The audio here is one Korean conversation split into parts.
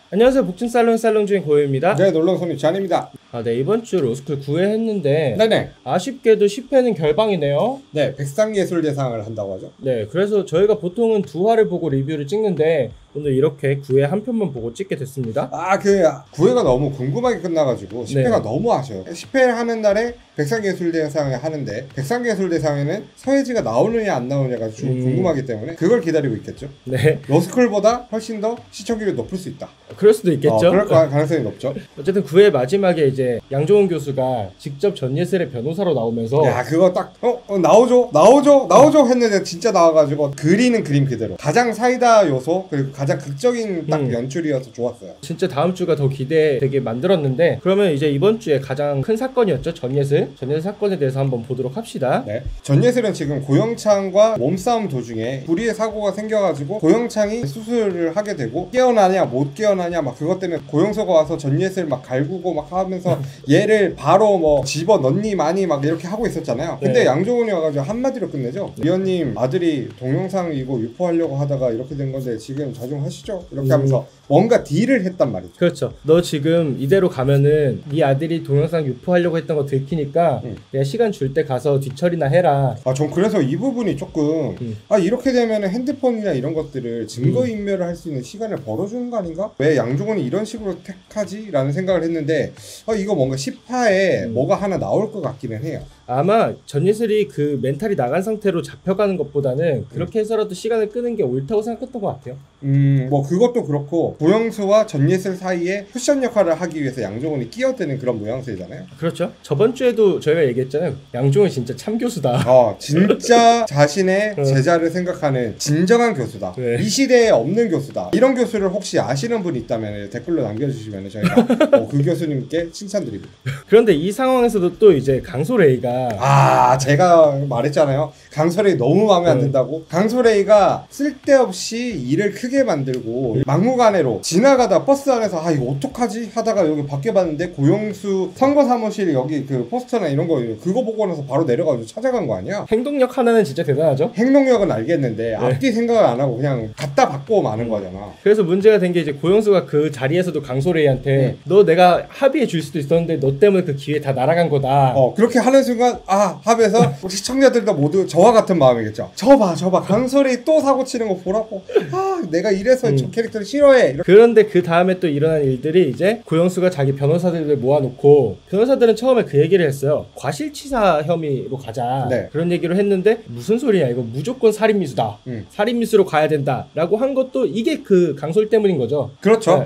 안녕하세요. 복층살롱 살롱주인 고유입니다. 네, 놀러온 손님 잔입니다. 네, 이번 주 로스쿨 9회 했는데 네네. 아쉽게도 10회는 결방이네요. 네, 백상예술대상을 한다고 하죠. 네, 그래서 저희가 보통은 2화를 보고 리뷰를 찍는데 오늘 이렇게 9회 한 편만 보고 찍게 됐습니다. 9회가 너무 궁금하게 끝나가지고 10회가 너무 아쉬워요. 10회 하는 날에 백상예술대상을 하는데 백상예술대상에는 서예지가 나오느냐 안 나오느냐가 좀 궁금하기 때문에 그걸 기다리고 있겠죠. 네. 로스쿨보다 훨씬 더 시청률이 높을 수 있다. 그럴 수도 있겠죠. 그럴 가능성이 높죠. 어쨌든 9회 마지막에 이제 양종훈 교수가 직접 전예슬의 변호사로 나오면서 야, 그거 딱 나오죠 했는데 진짜 나와가지고 그리는 그림 그대로 가장 사이다 요소 그리고 가장 극적인 딱 연출이어서 좋았어요. 진짜 다음 주가 더 기대되게 만들었는데, 그러면 이제 이번 주에 가장 큰 사건이었죠. 전예슬 사건에 대해서 한번 보도록 합시다. 네. 전예슬은 지금 고영창과 몸싸움 도중에 불의의 사고가 생겨가지고 고영창이 수술을 하게 되고 깨어나냐 못 깨어나냐 막 그것 때문에 고영서가 와서 전예슬 막 갈구고 막 하면서 얘를 바로 뭐 집어넣니 마니 막 이렇게 하고 있었잖아요. 근데 양종훈이 와가지고 한마디로 끝내죠. 위원님 아들이 동영상이고 유포하려고 하다가 이렇게 된 건데 지금 자중하시죠? 이렇게 하면서 뭔가 딜을 했단 말이죠. 그렇죠. 너 지금 이대로 가면은 네 아들이 동영상 유포하려고 했던 거 들키니까 내가 시간 줄 때 가서 뒤처리나 해라. 전 그래서 이 부분이 조금 이렇게 되면은 핸드폰이나 이런 것들을 증거인멸을 할 수 있는 시간을 벌어주는 거 아닌가? 왜 양종훈이 이런 식으로 택하지? 라는 생각을 했는데 이거 뭔가 10화에 뭐가 하나 나올 것 같기는 해요. 아마 전예슬이 그 멘탈이 나간 상태로 잡혀가는 것보다는 그렇게 해서라도 시간을 끄는 게 옳다고 생각했던 것 같아요. 뭐 그것도 그렇고 고영수와 전예슬 사이에 쿠션 역할을 하기 위해서 양종훈이 끼어드는 그런 모양새잖아요. 그렇죠. 저번 주에도 저희가 얘기했잖아요. 양종훈 진짜 참 교수다. 진짜 자신의 제자를 생각하는 진정한 교수다. 이 시대에 없는 교수다. 이런 교수를 혹시 아시는 분이 있다면 댓글로 남겨주시면 저희가 그 교수님께 칭찬드립니다. 그런데 이 상황에서도 또 이제 강소레이가 제가 말했잖아요. 강소레이 너무 마음에 안 든다고. 강소레이가 쓸데없이 일을 크게 만들고 막무가내로 지나가다 버스 안에서 이거 어떡하지 하다가 여기 밖에 봤는데 고영수 선거사무실 여기 그 포스터나 이런 거 그거 보고 나서 바로 내려가지고 찾아간 거 아니야? 행동력 하나는 진짜 대단하죠. 행동력은 알겠는데 앞뒤 생각을 안 하고 그냥 갖다 받고 마는 거잖아. 그래서 문제가 된 게 이제 고영수가 그 자리에서도 강소레이한테 너 내가 합의해 줄 수도 있었는데 너 때문에 그 기회 다 날아간 거다. 그렇게 하는 순간 합에서 우리 시청자들도 모두 저와 같은 마음이겠죠. 저봐 강소레이 또 사고 치는 거 보라고. 내가 이래서 저 캐릭터를 싫어해. 그런데 그 다음에 또 일어난 일들이 이제 고영수가 자기 변호사들을 모아놓고 변호사들은 처음에 그 얘기를 했어요. 과실치사 혐의로 가자. 그런 얘기를 했는데 무슨 소리야 이거 무조건 살인미수다. 살인미수로 가야 된다 라고 한 것도 이게 그 강솔 때문인 거죠. 그렇죠.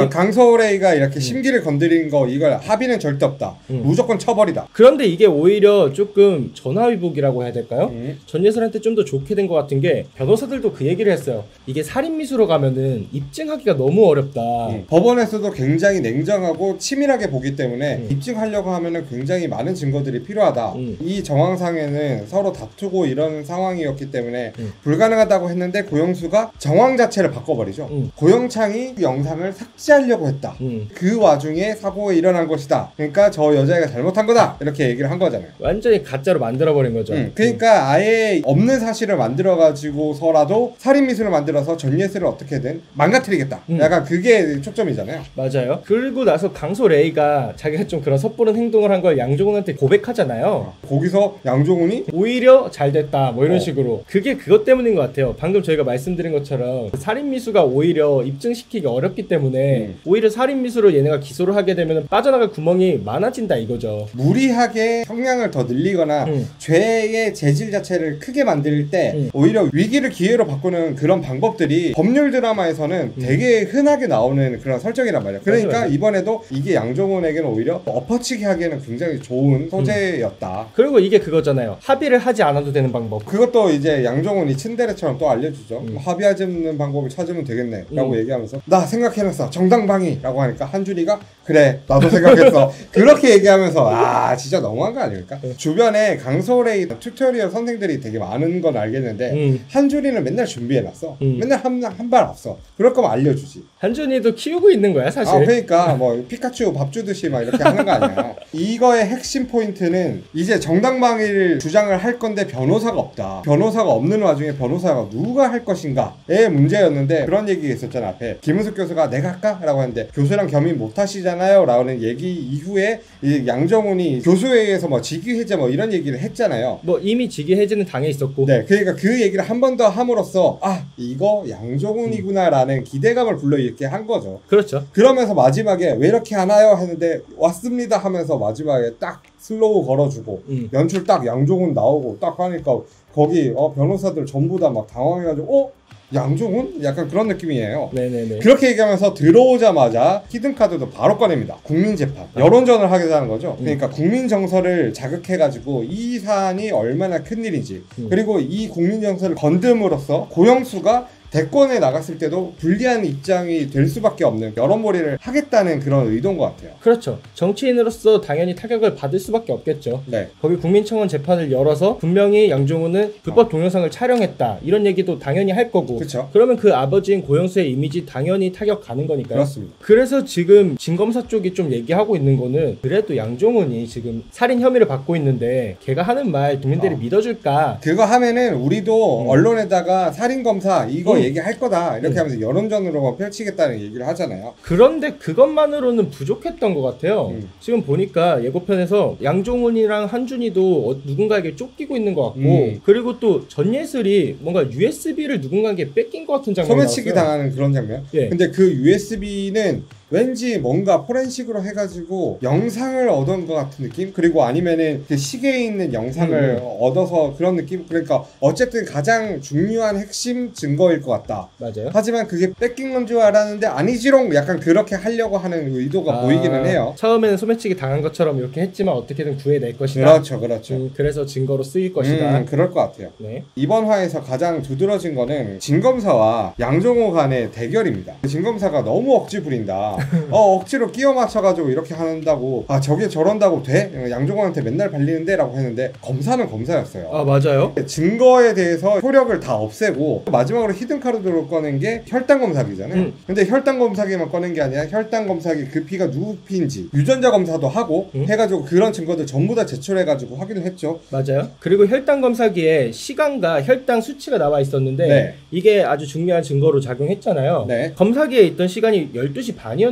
강소레이가 이렇게 심기를 건드린 거 이걸 합의는 절대 없다. 무조건 처벌이다. 그런데 이게 오히려 조금 전화위복이라고 해야 될까요? 전예슬한테 좀 더 좋게 된 것 같은 게 변호사들도 그 얘기를 했어요. 이게 살인미수로 가면은 입증하기가 너무 어렵다. 법원에서도 굉장히 냉정하고 치밀하게 보기 때문에 입증하려고 하면은 굉장히 많은 증거들이 필요하다. 이 정황상에는 서로 다투고 이런 상황이었기 때문에 불가능하다고 했는데 고영수가 정황 자체를 바꿔버리죠. 고영창이 그 영상을 삭제하려고 했다. 그 와중에 사고가 일어난 것이다. 그러니까 저 여자애가 잘못한 거다. 이렇게 얘기를 한 거잖아요. 완전히 가짜로 만들어버린 거죠. 그러니까 아예 없는 사실을 만들어가지고서라도 살인미수를 만들어서 전예슬을 어떻게든 망가뜨리겠다. 약간 그게 초점이잖아요. 맞아요. 그리고 나서 강소레이가 자기가 좀 그런 섣부른 행동을 한 걸 양종훈한테 고백하잖아요. 거기서 양종훈이 오히려 잘 됐다 뭐 이런 식으로. 그게 그것 때문인 것 같아요. 방금 저희가 말씀드린 것처럼 살인미수가 오히려 입증시키기 어렵기 때문에 오히려 살인미수로 얘네가 기소를 하게 되면 빠져나갈 구멍이 많아진다 이거죠. 무리하게 형량을 더 늘리거나 죄의 재질 자체를 크게 만들 때 오히려 위기를 기회로 바꾸는 그런 방법들이 법률 드라마에서는 되게 흔하게 나오는 그런 설정이란 말이야. 그러니까 맞아요. 이번에도 이게 양종훈에게는 오히려 엎어치기 하기에는 굉장히 좋은 소재였다. 그리고 이게 그거잖아요. 합의를 하지 않아도 되는 방법. 그것도 이제 양종훈이 츤데레처럼 또 알려주죠. 합의하는 방법을 찾으면 되겠네 라고 얘기하면서 나 생각해놨어 정당방위 라고 하니까 한준이가 그래 나도 생각했어 그렇게 얘기하면서 진짜 너무한 거 아닐까? 않습니까? 주변에 강솔의 튜토리얼 선생들이 되게 많은 건 알겠는데 한준이는 맨날 준비해놨어. 맨날 한 발 앞서. 그럴 거면 알려주지. 한준이도 키우고 있는 거야 사실. 그러니까 뭐 피카츄 밥 주듯이 막 이렇게 하는 거 아니야. 이거의 핵심 포인트는 이제 정당방위를 주장을 할 건데 변호사가 없다. 변호사가 없는 와중에 변호사가 누가 할 것인가의 문제였는데, 그런 얘기가 있었잖아. 앞에 김은숙 교수가 내가 할까? 라고 했는데 교수랑 겸임 못 하시잖아요 라는 얘기 이후에 이 양정훈이 교수회의에서 뭐 직위해제 뭐 이런 얘기를 했잖아요. 뭐 이미 직위해제는 당해 있었고. 네, 그러니까 그 얘기를 한 번 더 함으로써 이거 양정훈이구나 라는 기대감을 불러일으키게 한 거죠. 그렇죠. 그러면서 마지막에 왜 이렇게 하나요? 했는데 왔습니다 하면서 마지막에 딱 슬로우 걸어주고 연출 딱 양정훈 나오고 딱 하니까 거기 변호사들 전부 다 막 당황해가지고 양정훈? 약간 그런 느낌이에요. 네네네. 그렇게 얘기하면서 들어오자마자 히든카드도 바로 꺼냅니다. 국민재판. 여론전을 하겠다는 거죠. 그러니까 국민정서를 자극해가지고 이 사안이 얼마나 큰일인지, 그리고 이 국민정서를 건듦으로써 고영수가 대권에 나갔을 때도 불리한 입장이 될 수밖에 없는 여론몰이를 하겠다는 그런 의도인 것 같아요. 그렇죠. 정치인으로서 당연히 타격을 받을 수밖에 없겠죠. 네. 거기 국민청원 재판을 열어서 분명히 양정훈은 불법 동영상을 촬영했다 이런 얘기도 당연히 할 거고. 그렇죠. 그러면 그 아버지인 고영수의 이미지 당연히 타격 가는 거니까요. 그렇습니다. 그래서 지금 진검사 쪽이 좀 얘기하고 있는 거는, 그래도 양정훈이 지금 살인 혐의를 받고 있는데 걔가 하는 말 국민들이 믿어줄까? 그거 하면은 우리도 언론에다가 살인검사 이거 얘기할 거다 이렇게 하면서 여론전으로 펼치겠다는 얘기를 하잖아요. 그런데 그것만으로는 부족했던 것 같아요. 지금 보니까 예고편에서 양정훈이랑 한준이도 누군가에게 쫓기고 있는 것 같고, 그리고 또 전예슬이 뭔가 USB를 누군가에게 뺏긴 것 같은 장면이 나왔어요. 소매치기 당하는 그런 장면. 예. 근데 그 USB는 왠지 뭔가 포렌식으로 해가지고 영상을 얻은 것 같은 느낌? 그리고 아니면은 그 시계에 있는 영상을 얻어서 그런 느낌? 그러니까 어쨌든 가장 중요한 핵심 증거일 것 같다. 맞아요. 하지만 그게 뺏긴 건 줄 알았는데 아니지롱 약간 그렇게 하려고 하는 의도가 보이기는 해요. 처음에는 소매치기 당한 것처럼 이렇게 했지만 어떻게든 구해낼 것이다. 그렇죠. 그래서 증거로 쓰일 것이다. 그럴 것 같아요. 네. 이번 화에서 가장 두드러진 거는 진검사와 양정호 간의 대결입니다. 진검사가 너무 억지 부린다. 억지로 끼워 맞춰가지고 이렇게 한다고, 저게 저런다고 돼? 양정호한테 맨날 발리는데? 라고 했는데 검사는 검사였어요. 맞아요. 증거에 대해서 효력을 다 없애고 마지막으로 히든카드로 꺼낸 게 혈당검사기잖아요. 근데 혈당검사기만 꺼낸 게 아니라 혈당검사기 그 피가 누구 피인지 유전자 검사도 하고 해가지고 그런 증거들 전부 다 제출해가지고 확인을 했죠. 맞아요. 그리고 혈당 검사기에 시간과 혈당 수치가 나와 있었는데 이게 아주 중요한 증거로 작용했잖아요. 검사기에 있던 시간이 12시 반이었는데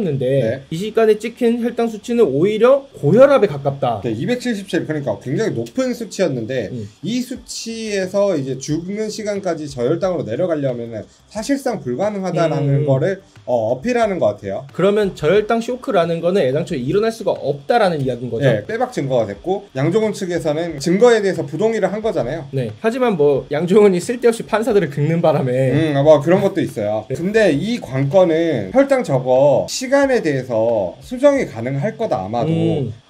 이 시간에 찍힌 혈당 수치는 오히려 고혈압에 가깝다. 277, 그러니까 굉장히 높은 수치였는데 이 수치에서 이제 죽는 시간까지 저혈당으로 내려가려면 사실상 불가능하다라는 거를 어필하는 것 같아요. 그러면 저혈당 쇼크라는 거는 애당초에 일어날 수가 없다라는 이야기인 거죠. 네, 빼박 증거가 됐고 양정훈 측에서는 증거에 대해서 부동의를 한 거잖아요. 네. 하지만 뭐 양정훈이 쓸데없이 판사들을 긁는 바람에 뭐 그런 것도 있어요. 근데 이 관건은 혈당 저거 시간에 대해서 수정이 가능할 거다 아마도.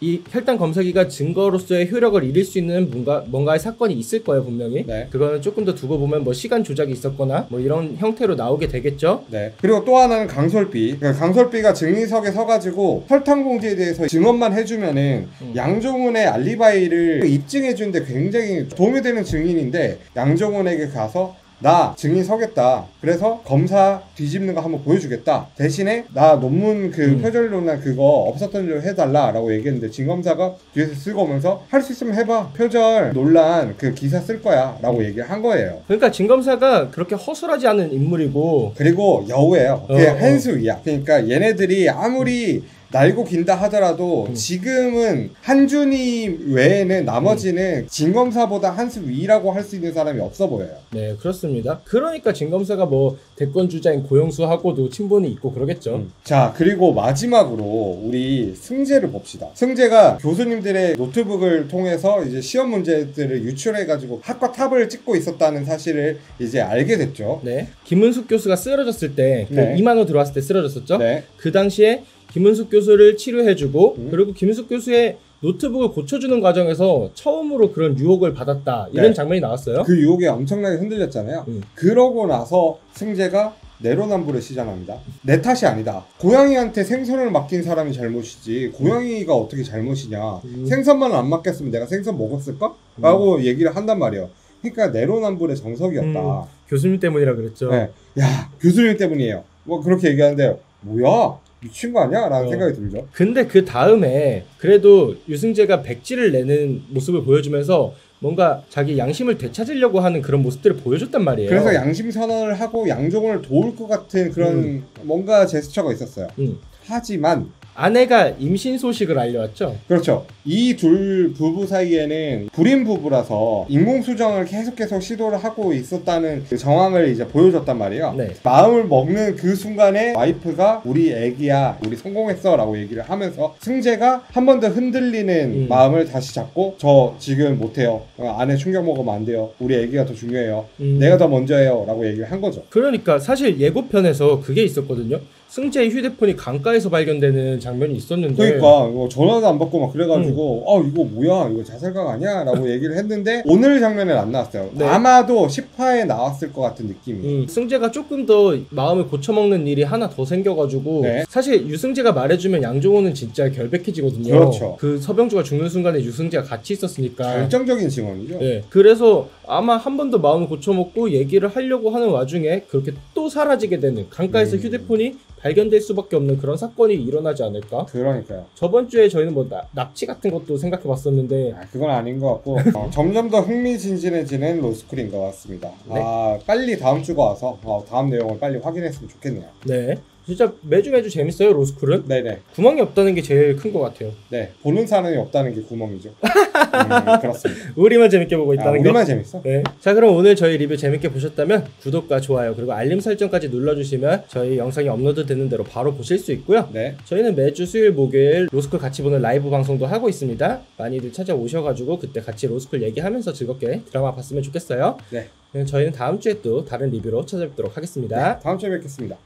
이 혈당 검사기가 증거로서의 효력을 잃을 수 있는 뭔가의 사건이 있을 거예요 분명히. 그거는 조금 더 두고 보면 뭐 시간 조작이 있었거나 뭐 이런 형태로 나오게 되겠죠. 그리고 또 하나는 강솔비. 강솔비가 증인석에 서가지고 혈당공지에 대해서 증언만 해주면은 양정훈의 알리바이를 입증해주는데 굉장히 도움이 되는 증인인데, 양정훈에게 가서 나 증인 서겠다. 그래서 검사 뒤집는 거 한번 보여주겠다. 대신에 나 논문 그 표절 논란 그거 없었던 일로 해달라 라고 얘기했는데 진검사가 뒤에서 쓰고 오면서 할 수 있으면 해봐. 표절 논란 그 기사 쓸 거야 라고 얘기를 한 거예요. 그러니까 진검사가 그렇게 허술하지 않은 인물이고, 그리고 여우예요. 그냥 한 수 위야. 그러니까 얘네들이 아무리 날고 긴다 하더라도 지금은 한준이 외에는 나머지는 진검사보다 한 수 위라고 할 수 있는 사람이 없어 보여요. 네, 그렇습니다. 그러니까 진검사가 뭐 대권 주자인 고영수하고도 친분이 있고 그러겠죠. 자, 그리고 마지막으로 우리 승재를 봅시다. 승재가 교수님들의 노트북을 통해서 이제 시험 문제들을 유출해가지고 학과 탑을 찍고 있었다는 사실을 이제 알게 됐죠. 네. 김은숙 교수가 쓰러졌을 때, 그 2만 원 들어왔을 때 쓰러졌었죠. 그 당시에 김은숙 교수를 치료해주고 그리고 김은숙 교수의 노트북을 고쳐주는 과정에서 처음으로 그런 유혹을 받았다 이런 장면이 나왔어요. 그 유혹에 엄청나게 흔들렸잖아요. 그러고 나서 승재가 내로남불에 시전합니다. 내 탓이 아니다. 고양이한테 생선을 맡긴 사람이 잘못이지 고양이가 어떻게 잘못이냐. 생선만 안 맡겼으면 내가 생선 먹었을까? 라고 얘기를 한단 말이에요. 그러니까 내로남불의 정석이었다. 교수님 때문이라 그랬죠. 네. 야, 교수님 때문이에요. 뭐 그렇게 얘기하는데 뭐야? 미친 거 아니야? 라는 생각이 들죠. 근데 그 다음에 그래도 유승재가 백지를 내는 모습을 보여주면서 뭔가 자기 양심을 되찾으려고 하는 그런 모습들을 보여줬단 말이에요. 그래서 양심 선언을 하고 양종을 도울 것 같은 그런 뭔가 제스처가 있었어요. 하지만 아내가 임신 소식을 알려왔죠. 그렇죠. 이 둘 부부 사이에는 불임 부부라서 인공수정을 계속 시도를 하고 있었다는 그 정황을 이제 보여줬단 말이에요. 네. 마음을 먹는 그 순간에 와이프가 우리 애기야, 우리 성공했어 라고 얘기를 하면서 승재가 한 번 더 흔들리는 마음을 다시 잡고 저 지금 못해요. 아내 충격 먹으면 안 돼요. 우리 애기가 더 중요해요. 내가 더 먼저예요 라고 얘기를 한 거죠. 그러니까 사실 예고편에서 그게 있었거든요. 승재의 휴대폰이 강가에서 발견되는 장면이 있었는데 그러니까 전화도 안 받고 막 그래가지고 이거 뭐야 이거 자살각 아니야? 라고 얘기를 했는데 오늘 장면에는 안 나왔어요. 네. 아마도 10화에 나왔을 것 같은 느낌이. 승재가 조금 더 마음을 고쳐먹는 일이 하나 더 생겨가지고 네. 사실 유승재가 말해주면 양종호는 진짜 결백해지거든요. 그렇죠. 그 서병주가 죽는 순간에 유승재가 같이 있었으니까 결정적인 증언이죠. 네. 그래서 아마 한 번 더 마음을 고쳐먹고 얘기를 하려고 하는 와중에 그렇게 또 사라지게 되는 강가에서 휴대폰이 발견될 수밖에 없는 그런 사건이 일어나지 않을까? 그러니까요. 저번 주에 저희는 뭐 납치 같은 것도 생각해봤었는데 그건 아닌 것 같고 점점 더 흥미진진해지는 로스쿨인 것 같습니다. 네. 빨리 다음 주가 와서 다음 내용을 빨리 확인했으면 좋겠네요. 네. 진짜 매주 재밌어요 로스쿨은. 네네. 구멍이 없다는 게 제일 큰 것 같아요. 네. 보는 사람이 없다는 게 구멍이죠. 그렇습니다. 우리만 재밌게 보고 있다는 거. 우리만 재밌어? 네. 자 그럼 오늘 저희 리뷰 재밌게 보셨다면 구독과 좋아요 그리고 알림 설정까지 눌러주시면 저희 영상이 업로드 되는 대로 바로 보실 수 있고요. 네. 저희는 매주 수요일 목요일 로스쿨 같이 보는 라이브 방송도 하고 있습니다. 많이들 찾아오셔가지고 그때 같이 로스쿨 얘기하면서 즐겁게 드라마 봤으면 좋겠어요. 네. 저희는 다음 주에 또 다른 리뷰로 찾아뵙도록 하겠습니다. 다음 주에 뵙겠습니다.